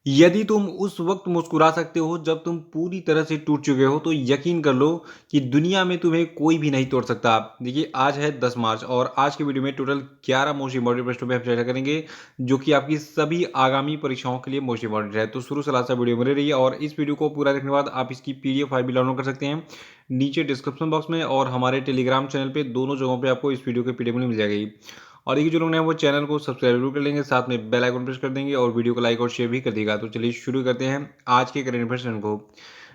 यदि तुम उस वक्त मुस्कुरा सकते हो जब तुम पूरी तरह से टूट चुके हो तो यकीन कर लो कि दुनिया में तुम्हें कोई भी नहीं तोड़ सकता। देखिए आज है 10 मार्च और आज के वीडियो में टोटल 11 मोस्ट इंपॉर्टेंट प्रश्नों पे हम चर्चा करेंगे जो कि आपकी सभी आगामी परीक्षाओं के लिए मोस्ट इंपॉर्टेंट है। तो शुरू से लास्ट तक वीडियो बने रहिए और इस वीडियो को पूरा देखने के बाद आप इसकी पीडीएफ फाइल भी डाउनलोड कर सकते हैं नीचे डिस्क्रिप्शन बॉक्स में और हमारे टेलीग्राम चैनल पे दोनों जगहों पे आपको इस वीडियो की पीडीएफ मिल जाएगी। और ये जो लोग हैं वो चैनल को सब्सक्राइब जरूर कर लेंगे, साथ में बेल आइकन प्रेस कर देंगे और वीडियो को लाइक और शेयर भी कर देगा। तो चलिए शुरू करते हैं आज के करंट अफेयर्स को।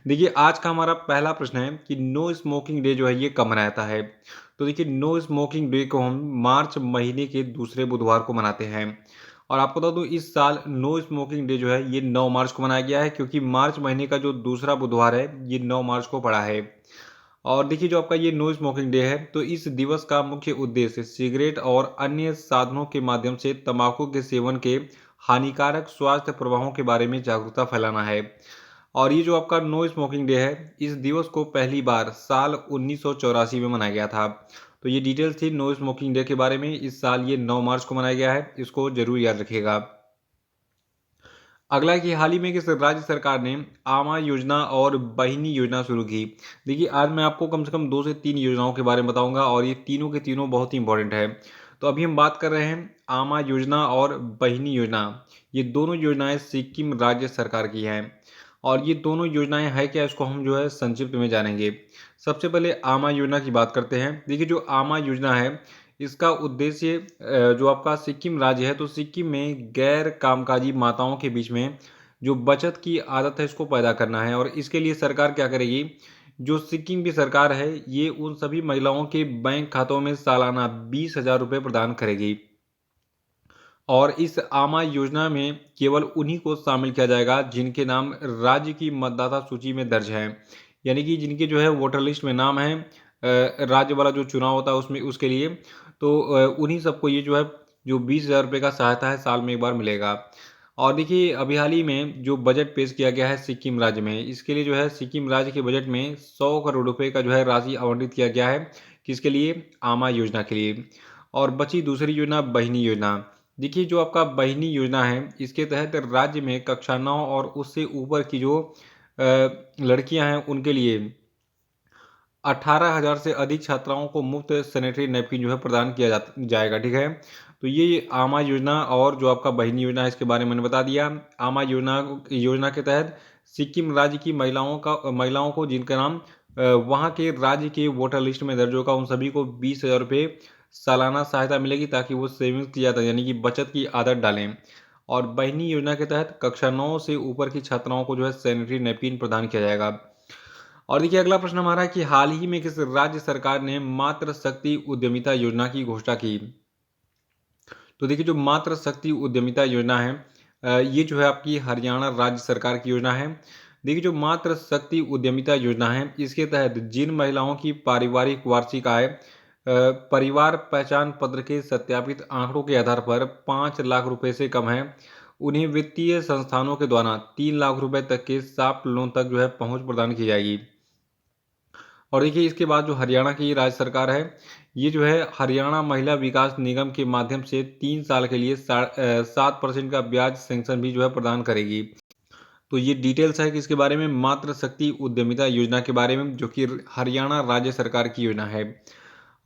देखिए आज का हमारा पहला प्रश्न है कि नो स्मोकिंग डे जो है ये कब मनाया जाता है। तो देखिए नो स्मोकिंग डे को हम मार्च महीने के दूसरे बुधवार को मनाते हैं। और आपको बता दूं इस साल नो स्मोकिंग डे जो है ये 9 मार्च को मनाया गया है क्योंकि मार्च महीने का जो दूसरा बुधवार है ये 9 मार्च को पड़ा है। और देखिए जो आपका ये नो स्मोकिंग डे है तो इस दिवस का मुख्य उद्देश्य सिगरेट और अन्य साधनों के माध्यम से तंबाकू के सेवन के हानिकारक स्वास्थ्य प्रभावों के बारे में जागरूकता फैलाना है। और ये जो आपका नो स्मोकिंग डे है इस दिवस को पहली बार साल 1984 में मनाया गया था। तो ये डिटेल्स थी नो स्मोकिंग डे के बारे में। इस साल ये 9 मार्च को मनाया गया है, इसको जरूर याद रखिएगा। अगला है कि हाल ही में किस राज्य सरकार ने आमा योजना और बहिनी योजना शुरू की। देखिए आज मैं आपको कम से कम 2 से 3 योजनाओं के बारे में बताऊंगा और ये तीनों के तीनों बहुत ही इंपॉर्टेंट है। तो अभी हम बात कर रहे हैं आमा योजना और बहिनी योजना। ये दोनों योजनाएं सिक्किम राज्य सरकार की हैं। और ये दोनों योजनाएं है क्या इसको हम जो है संक्षिप्त में जानेंगे। सबसे पहले आमा योजना की बात करते हैं। देखिए जो आमा योजना है इसका उद्देश्य जो आपका सिक्किम राज्य है तो सिक्किम में गैर कामकाजी माताओं के बीच में जो बचत की आदत है इसको पैदा करना है। और इसके लिए सरकार क्या करेगी, जो सिक्किम की सरकार है ये उन सभी महिलाओं के बैंक खातों में सालाना 20,000 रुपये प्रदान करेगी। और इस आमा योजना में केवल उन्हीं को शामिल किया जाएगा जिनके नाम राज्य की मतदाता सूची में दर्ज है। यानी कि जिनके जो है वोटर लिस्ट में नाम है राज्य वाला जो चुनाव होता है उसमें उसके लिए। तो उन्हीं सबको ये जो है जो 20,000 रुपये का सहायता है साल में एक बार मिलेगा। और देखिए अभी हाल ही में जो बजट पेश किया गया है सिक्किम राज्य में, इसके लिए जो है सिक्किम राज्य के बजट में 100 करोड़ रुपए का जो है राशि आवंटित किया गया है। किसके लिए, आमा योजना के लिए। और बची दूसरी योजना बहिनी योजना। देखिए जो आपका बहिनी योजना है इसके तहत राज्य में कक्षा 9 और उससे ऊपर की जो लड़कियां हैं उनके लिए 18,000 से अधिक छात्राओं को मुफ्त सैनिटरी नैपकिन जो है प्रदान किया जाएगा। ठीक है, तो ये आमा योजना और जो आपका बहिनी योजना है इसके बारे में मैंने बता दिया। आमा योजना के तहत सिक्किम राज्य की महिलाओं को जिनका नाम वहाँ के राज्य के वोटर लिस्ट में दर्ज होगा उन सभी को 20,000 रुपये सालाना सहायता मिलेगी ताकि वो सेविंग्स की आदत यानी कि बचत की आदत डालें। और बहिनी योजना के तहत कक्षा 9 से ऊपर की छात्राओं को जो है सैनिटरी नैपकिन प्रदान किया जाएगा। और देखिए अगला प्रश्न हमारा है कि हाल ही में किस राज्य सरकार ने मातृ शक्ति उद्यमिता योजना की घोषणा की। तो देखिए जो मातृ शक्ति उद्यमिता योजना है ये जो है आपकी हरियाणा राज्य सरकार की योजना है। देखिए जो मातृ शक्ति उद्यमिता योजना है इसके तहत जिन महिलाओं की पारिवारिक वार्षिक आय परिवार पहचान पत्र के सत्यापित आंकड़ों के आधार पर 5 लाख रुपए से कम है, उन्हें वित्तीय संस्थानों के द्वारा 3 लाख रुपए तक के सॉफ्ट लोन तक जो है पहुंच प्रदान की जाएगी। और देखिए इसके बाद जो हरियाणा की राज्य सरकार है ये जो है हरियाणा महिला विकास निगम के माध्यम से 3 साल के लिए 7% का ब्याज सेंक्शन भी जो है प्रदान करेगी। तो ये डिटेल्स है कि इसके बारे में मातृ शक्ति उद्यमिता योजना के बारे में जो कि हरियाणा राज्य सरकार की योजना है।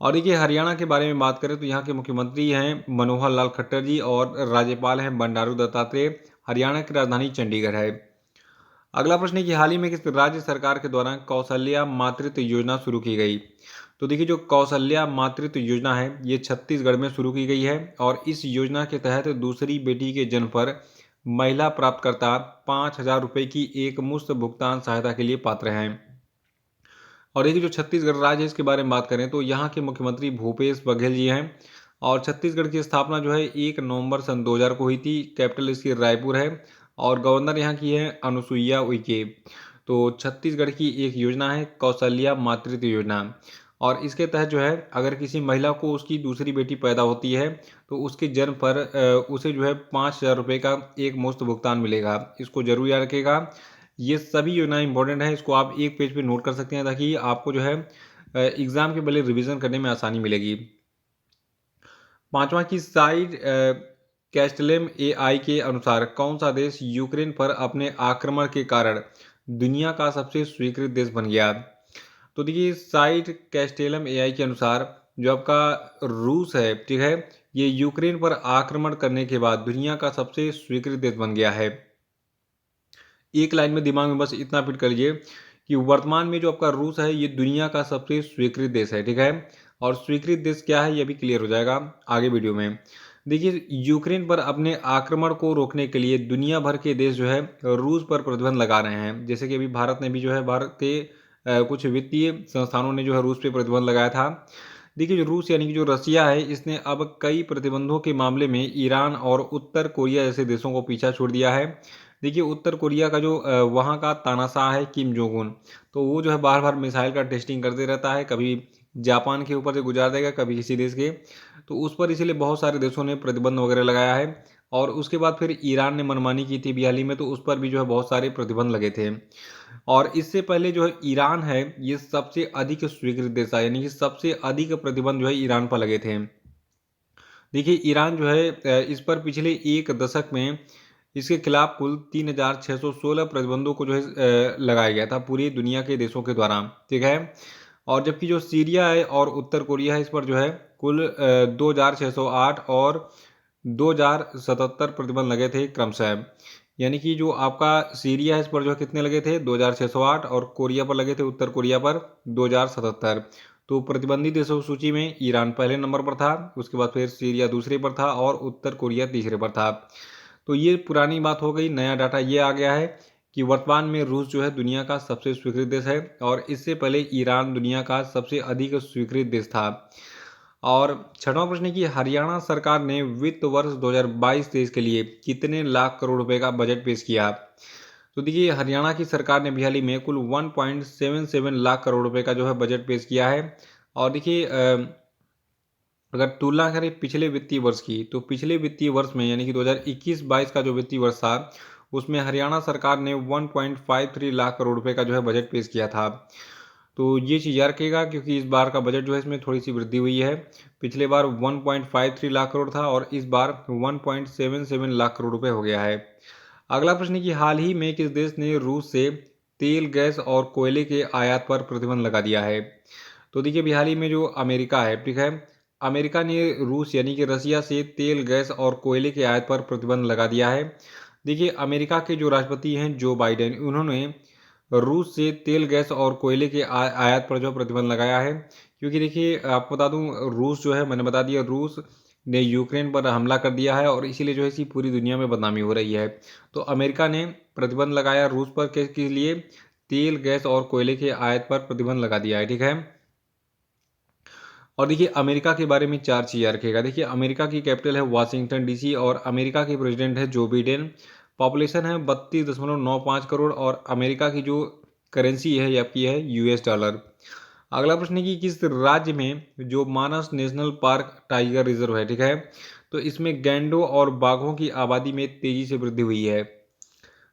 और देखिए हरियाणा के बारे में बात करें तो यहाँ के मुख्यमंत्री हैं मनोहर लाल खट्टर जी और राज्यपाल हैं बंडारू दत्तात्रेय। हरियाणा की राजधानी चंडीगढ़ है। अगला प्रश्न है कि हाल ही में किस राज्य सरकार के द्वारा कौशल्या मातृत्व योजना शुरू की गई। तो देखिए जो कौशल्या मातृत्व योजना है ये छत्तीसगढ़ में शुरू की गई है। और इस योजना के तहत दूसरी बेटी के जन्म पर महिला प्राप्तकर्ता 5,000 रुपये की एक मुश्त भुगतान सहायता के लिए पात्र हैं। और देखिए जो छत्तीसगढ़ राज्य है इसके बारे में बात करें तो यहाँ के मुख्यमंत्री भूपेश बघेल जी हैं। और छत्तीसगढ़ की स्थापना जो है 1 नवंबर सन 2000 को हुई थी। कैपिटल इसकी रायपुर है और गवर्नर यहाँ की है अनुसुईया उइके। तो छत्तीसगढ़ की एक योजना है कौशल्या मातृत्व योजना। और इसके तहत जो है अगर किसी महिला को उसकी दूसरी बेटी पैदा होती है तो उसके जन्म पर उसे जो है 5,000 रुपये का एक मुश्त भुगतान मिलेगा। इसको जरूर याद रखिएगा। ये सभी योजना इंपॉर्टेंट है, इसको आप एक पेज पे नोट कर सकते हैं ताकि आपको जो है एग्जाम के पहले रिवीजन करने में आसानी मिलेगी। पांचवा की साइड कैस्टलेम एआई के अनुसार कौन सा देश यूक्रेन पर अपने आक्रमण के कारण दुनिया का सबसे स्वीकृत देश बन गया? तो देखिए साइट कैस्टेलम एआई के अनुसार जो आपका रूस है, ठीक है, ये यूक्रेन पर आक्रमण करने के बाद दुनिया का सबसे स्वीकृत देश बन गया है। एक लाइन में दिमाग में बस इतना फिट कर लीजिए कि वर्तमान में जो आपका रूस है ये दुनिया का सबसे स्वीकृत देश है, ठीक है। और स्वीकृत देश क्या है ये भी क्लियर हो जाएगा आगे वीडियो में। देखिए यूक्रेन पर अपने आक्रमण को रोकने के लिए दुनिया भर के देश जो है रूस पर प्रतिबंध लगा रहे हैं। जैसे कि अभी भारत ने भी जो है भारत के कुछ वित्तीय संस्थानों ने जो है रूस पे प्रतिबंध लगाया था। देखिए जो रूस यानी कि जो रसिया है इसने अब कई प्रतिबंधों के मामले में ईरान और उत्तर कोरिया जैसे देशों को पीछा छोड़ दिया है। देखिए उत्तर कोरिया का जो वहाँ का तानाशाह है किम जोंग उन, तो वो जो है बार बार मिसाइल का टेस्टिंग करते रहता है, कभी जापान के ऊपर से गुजार देगा कभी किसी देश के, तो उस पर इसीलिए बहुत सारे देशों ने प्रतिबंध वगैरह लगाया है। और उसके बाद फिर ईरान ने मनमानी की थी अभी हाल ही में, तो उस पर भी जो है बहुत सारे प्रतिबंध लगे थे। और इससे पहले जो है ईरान है ये सबसे अधिक स्वीकृत देश था, यानी कि सबसे अधिक प्रतिबंध जो है ईरान पर लगे थे। देखिए ईरान जो है इस पर पिछले एक दशक में इसके खिलाफ कुल 3,616 प्रतिबंधों को जो है लगाया गया था पूरी दुनिया के देशों के द्वारा, ठीक है। और जबकि जो सीरिया है और उत्तर कोरिया है इस पर जो है कुल 2,608 और 2,077 प्रतिबंध लगे थे क्रमशः। यानी कि जो आपका सीरिया है इस पर जो है कितने लगे थे 2,608 और कोरिया पर लगे थे उत्तर कोरिया पर 2,077। तो प्रतिबंधित देशों की सूची में ईरान पहले नंबर पर था, उसके बाद फिर सीरिया दूसरे पर था और उत्तर कोरिया तीसरे पर था। तो ये पुरानी बात हो गई, नया डाटा ये आ गया है कि वर्तमान में रूस जो है दुनिया का सबसे स्वीकृत देश है और इससे पहले ईरान दुनिया का सबसे अधिक स्वीकृत देश था। और छठवां प्रश्न है कि हरियाणा सरकार ने वित्त वर्ष 2022-23 के लिए कितने लाख करोड़ रुपए का बजट पेश किया? तो देखिए हरियाणा की सरकार ने हाल ही में कुल 1.77 लाख करोड़ रुपए का जो है बजट पेश किया है। और देखिए अगर तुलना करें पिछले वित्तीय वर्ष की, तो पिछले वित्तीय वर्ष में यानी कि 2021-22 का जो वित्तीय वर्ष था उसमें हरियाणा सरकार ने 1.53 लाख करोड़ रुपए का जो है बजट पेश किया था। तो ये चीज़ याद रखिएगा क्योंकि इस बार का बजट जो है इसमें थोड़ी सी वृद्धि हुई है। पिछले बार 1.53 लाख करोड़ था और इस बार 1.77 लाख करोड़ रुपए हो गया है। अगला प्रश्न है कि हाल ही में किस देश ने रूस से तेल गैस और कोयले के आयात पर प्रतिबंध लगा दिया है? तो देखिए अभी हाल ही में जो अमेरिका है, ठीक है, अमेरिका ने रूस यानी कि रसिया से तेल गैस और कोयले के आयात पर प्रतिबंध लगा दिया है। देखिए अमेरिका के जो राष्ट्रपति हैं जो बाइडेन, उन्होंने रूस से तेल गैस और कोयले के आयात पर जो प्रतिबंध लगाया है। क्योंकि देखिए आपको बता दूं रूस जो है मैंने बता दिया रूस ने यूक्रेन पर हमला कर दिया है और इसीलिए जो है इसकी पूरी दुनिया में बदनामी हो रही है। तो अमेरिका ने प्रतिबंध लगाया रूस पर के लिए तेल गैस और कोयले के आयात पर प्रतिबंध लगा दिया है, ठीक है। और देखिए अमेरिका के बारे में चार चीज़ याद रखिएगा। देखिए अमेरिका की कैपिटल है वाशिंगटन डीसी और अमेरिका के प्रेसिडेंट है जो बिडेन। पॉपुलेशन है 32.95 करोड़ और अमेरिका की जो करेंसी है ये आपकी है यूएस डॉलर। अगला प्रश्न है कि किस राज्य में जो मानस नेशनल पार्क टाइगर रिजर्व है, ठीक है, तो इसमें गैंडों और बाघों की आबादी में तेजी से वृद्धि हुई है?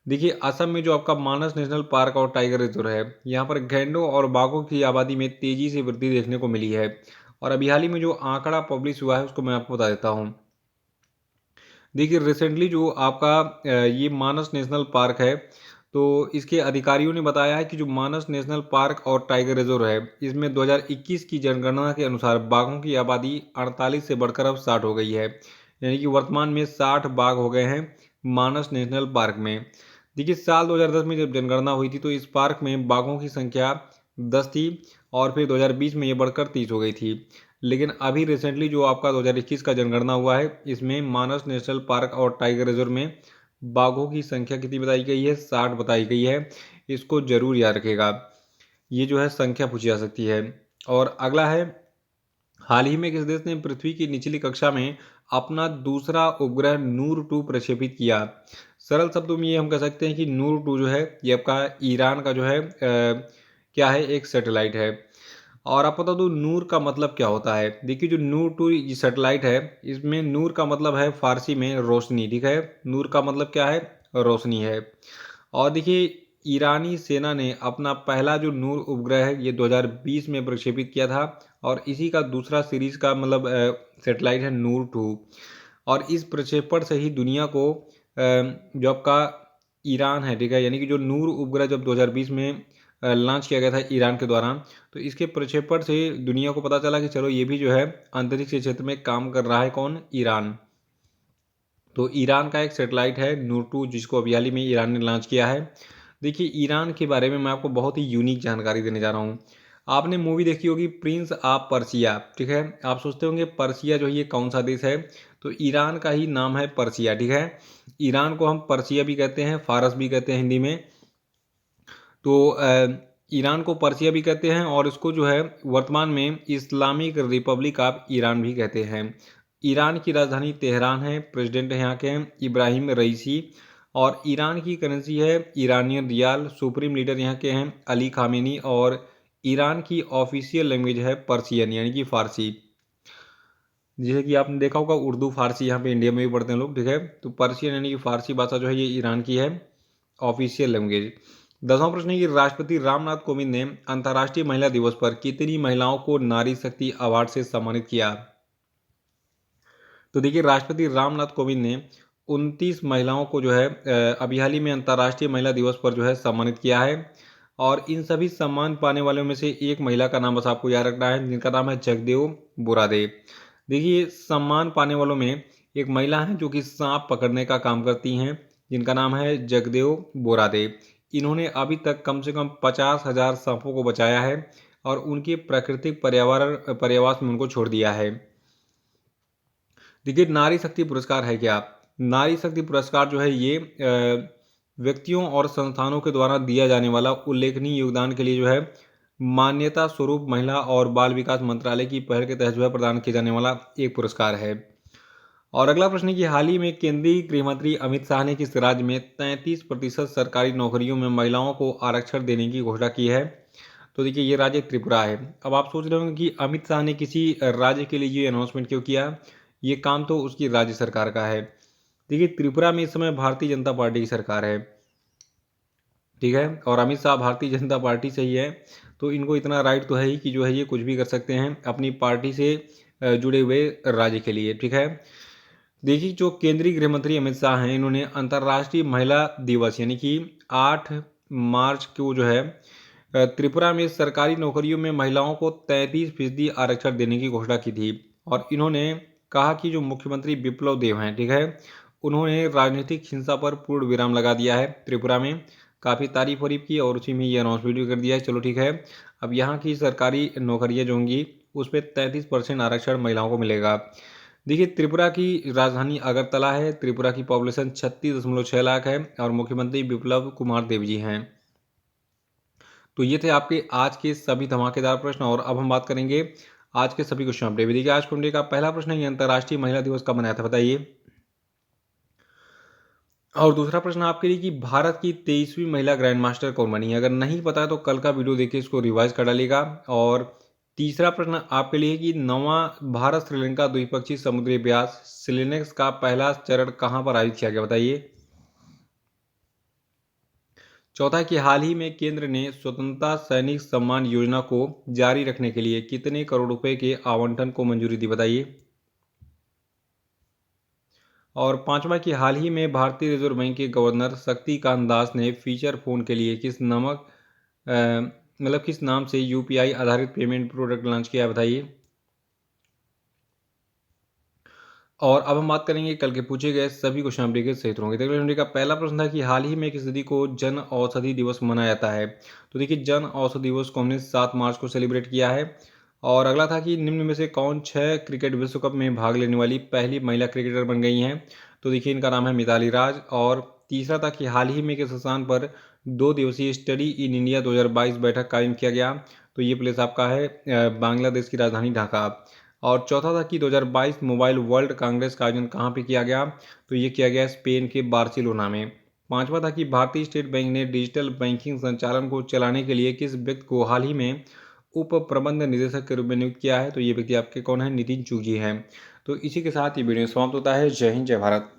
देखिए असम में जो आपका मानस नेशनल पार्क और टाइगर रिजर्व है यहाँ पर गैंडों और बाघों की आबादी में तेजी से वृद्धि देखने को मिली है। और अभी हाल ही में जो आंकड़ा पब्लिश हुआ है उसको मैं आपको बता देता हूँ। देखिए रिसेंटली जो आपका ये मानस नेशनल पार्क है, तो इसके अधिकारियों ने बताया है कि जो मानस नेशनल पार्क और टाइगर रिजर्व है इसमें 2021 की जनगणना के अनुसार बाघों की आबादी 48 से बढ़कर अब 60 हो गई है। यानी कि वर्तमान में 60 बाघ हो गए हैं मानस नेशनल पार्क में। देखिए साल 2010 में जब जनगणना हुई थी तो इस पार्क में बाघों की संख्या 10 थी और फिर 2020 में ये बढ़कर 30 हो गई थी। लेकिन अभी रिसेंटली जो आपका 2021 का जनगणना हुआ है इसमें मानस नेशनल पार्क और टाइगर रिजर्व में बाघों की संख्या कितनी बताई गई है? 60 बताई गई है। इसको जरूर याद रखेगा, ये जो है संख्या पूछी जा सकती है। और अगला है हाल ही में किस देश ने पृथ्वी की निचली कक्षा में अपना दूसरा उपग्रह नूर 2 प्रक्षेपित किया? सरल शब्दों में ये हम कह सकते हैं कि नूर 2 जो है ये आपका ईरान का जो है क्या है एक सैटेलाइट है। और आप बता दो नूर का मतलब क्या होता है? देखिए जो नूर 2 सैटेलाइट है इसमें नूर का मतलब है फारसी में रोशनी, ठीक है, नूर का मतलब क्या है? रोशनी है। और देखिए ईरानी सेना ने अपना पहला जो नूर उपग्रह है ये 2020 में प्रक्षेपित किया था और इसी का दूसरा सीरीज का मतलब सैटेलाइट है नूर 2। और इस प्रक्षेपण से ही दुनिया को जो आपका ईरान है, ठीक है, यानी कि जो नूर उपग्रह जब 2020 में लॉन्च किया गया था ईरान के द्वारा, तो इसके प्रक्षेपण से दुनिया को पता चला कि चलो ये भी जो है अंतरिक्ष के क्षेत्र में काम कर रहा है। कौन? ईरान। तो ईरान का एक सैटेलाइट है नूर 2, जिसको अभी हाल ही में ईरान ने लॉन्च किया है। देखिए, ईरान के बारे में मैं आपको बहुत ही यूनिक जानकारी देने जा रहा हूँ। आपने मूवी देखी होगी प्रिंस ऑफ पर्सिया, ठीक है। आप सोचते होंगे पर्सिया जो है ये कौन सा देश है, तो ईरान का ही नाम है पर्सिया, ठीक है। ईरान को हम पर्सिया भी कहते हैं, फारस भी कहते हैं हिंदी में। तो ईरान को पर्सिया भी कहते हैं और इसको जो है वर्तमान में इस्लामिक रिपब्लिक ऑफ ईरान भी कहते हैं। ईरान की राजधानी तेहरान है, प्रेसिडेंट यहाँ के हैं इब्राहिम रईसी, और ईरान की करेंसी है ईरानियन रियाल। सुप्रीम लीडर यहाँ के हैं अली खामेनी, और ईरान की ऑफिशियल लैंग्वेज है पर्सियन यानी कि फारसी। जैसे कि आपने देखा होगा उर्दू फारसी यहाँ पे इंडिया में भी पढ़ते हैं लोग, ठीक है। तो पर्शियन यानी कि फारसी भाषा जो है ये ईरान की है ऑफिशियल लैंग्वेज। 10वां प्रश्न है कि राष्ट्रपति रामनाथ कोविंद ने अंतर्राष्ट्रीय महिला दिवस पर कितनी महिलाओं को नारी शक्ति अवार्ड से सम्मानित किया? तो देखिए, राष्ट्रपति रामनाथ कोविंद ने 29 महिलाओं को जो है अभी हाल ही में अंतर्राष्ट्रीय महिला दिवस पर जो है सम्मानित किया है। और इन सभी सम्मान पाने वालों में से एक महिला का नाम बस आपको याद रखना है, जिनका नाम है जगदेव बोरादे। देखिए, सम्मान पाने वालों में एक महिला है जो कि सांप पकड़ने का काम करती हैं, जिनका नाम है जगदेव बोरादे। इन्होंने अभी तक कम से कम 50,000 सांपों को बचाया है और उनके प्राकृतिक पर्यावास में उनको छोड़ दिया है। देखिए, नारी शक्ति पुरस्कार है क्या? नारी शक्ति पुरस्कार जो है ये व्यक्तियों और संस्थानों के द्वारा दिया जाने वाला उल्लेखनीय योगदान के लिए जो है मान्यता स्वरूप महिला और बाल विकास मंत्रालय की पहल के तहत जो है प्रदान किया जाने वाला एक पुरस्कार है। और अगला प्रश्न है कि हाल ही में केंद्रीय गृह मंत्री अमित शाह ने किस राज्य में 33% सरकारी नौकरियों में महिलाओं को आरक्षण देने की घोषणा की है? तो देखिए, ये राज्य त्रिपुरा है। अब आप सोच रहे होंगे कि अमित शाह ने किसी राज्य के लिए ये अनाउंसमेंट क्यों किया? ये काम तो उसकी राज्य सरकार का है। देखिए, त्रिपुरा में इस समय भारतीय जनता पार्टी की सरकार है, ठीक है, और अमित शाह भारतीय जनता पार्टी से ही है, तो इनको इतना राइट तो है ही कि जो है ये कुछ भी कर सकते हैं अपनी पार्टी से जुड़े हुए राज्य के लिए, ठीक है। देखिए, जो केंद्रीय गृह मंत्री अमित शाह हैं, इन्होंने अंतर्राष्ट्रीय महिला दिवस यानी कि 8 मार्च को जो है त्रिपुरा में सरकारी नौकरियों में महिलाओं को 33% आरक्षण देने की घोषणा की थी। और इन्होंने कहा कि जो मुख्यमंत्री बिप्लब देव हैं, ठीक है, उन्होंने राजनीतिक हिंसा पर पूर्ण विराम लगा दिया है। त्रिपुरा में काफ़ी तारीफ वरीफ की और उसी में ये अनाउंसमेंट भी कर दिया है। चलो ठीक है, अब यहाँ की सरकारी नौकरियाँ जो होंगी उस पर 33% आरक्षण महिलाओं को मिलेगा। देखिए, त्रिपुरा की राजधानी अगरतला है। त्रिपुरा की पॉपुलेशन 36.6 लाख है और मुख्यमंत्री बिप्लब कुमार देव जी हैं। तो ये थे आपके आज के सभी धमाकेदार प्रश्न, और अब हम बात करेंगे आज के सभी क्वेश्चन अपडेट। देखिए, आज का पहला प्रश्न है, अंतर्राष्ट्रीय महिला दिवस कब मनाया था, बताइए। और दूसरा प्रश्न आपके लिए कि भारत की 23वीं महिला ग्रैंड मास्टर कौन बनी? अगर नहीं पता है तो कल का वीडियो देखिए, इसको रिवाइज कर डालिएगा। और तीसरा प्रश्न आपके लिए कि नौवां भारत श्रीलंका द्विपक्षीय समुद्री अभ्यास सिलेनेक्स का पहला चरण कहां पर आयोजित किया गया, बताइए। चौथा कि हाल ही में केंद्र ने स्वतंत्रता सैनिक सम्मान योजना को जारी रखने के लिए कितने करोड़ रुपए के आवंटन को मंजूरी दी, बताइए। और पांचवा कि हाल ही में भारतीय रिजर्व बैंक के गवर्नर शक्तिकांत दास ने फीचर फोन के लिए किस नाम से यूपीआई आधारित पेमेंट प्रोडक्ट लॉन्च किया, बताइए। और अब हम बात करेंगे कल के पूछे गए सभी क्वेश्चन अपडेट के सही होंगे। देखिए, का पहला प्रश्न था कि हाल ही में किस तिथि को जन औषधि दिवस मनाया जाता है? तो देखिए, जन औषधि दिवस को हमने 7 मार्च को सेलिब्रेट किया है। और अगला था कि निम्न में से कौन 6 क्रिकेट विश्व कप में भाग लेने वाली पहली महिला क्रिकेटर बन गई हैं? तो देखिए, इनका नाम है मिताली राज। और तीसरा था कि हाल ही में किस स्थान पर 2 दिवसीय स्टडी इन इंडिया 2022 बैठक का आयोजन किया गया? तो ये प्लेस आपका है बांग्लादेश की राजधानी ढाका। और चौथा था कि 2022 मोबाइल वर्ल्ड कांग्रेस का आयोजन कहाँ पे किया गया? तो ये किया गया स्पेन के बार्सिलोना में। पांचवा था कि भारतीय स्टेट बैंक ने डिजिटल बैंकिंग संचालन को चलाने के लिए किस व्यक्ति को हाल ही में उप प्रबंध निदेशक के रूप में नियुक्त किया है? तो ये व्यक्ति आपके कौन है? नितिन चूजी हैं। तो इसी के साथ ये वीडियो समाप्त होता है। जय हिंद, जय भारत।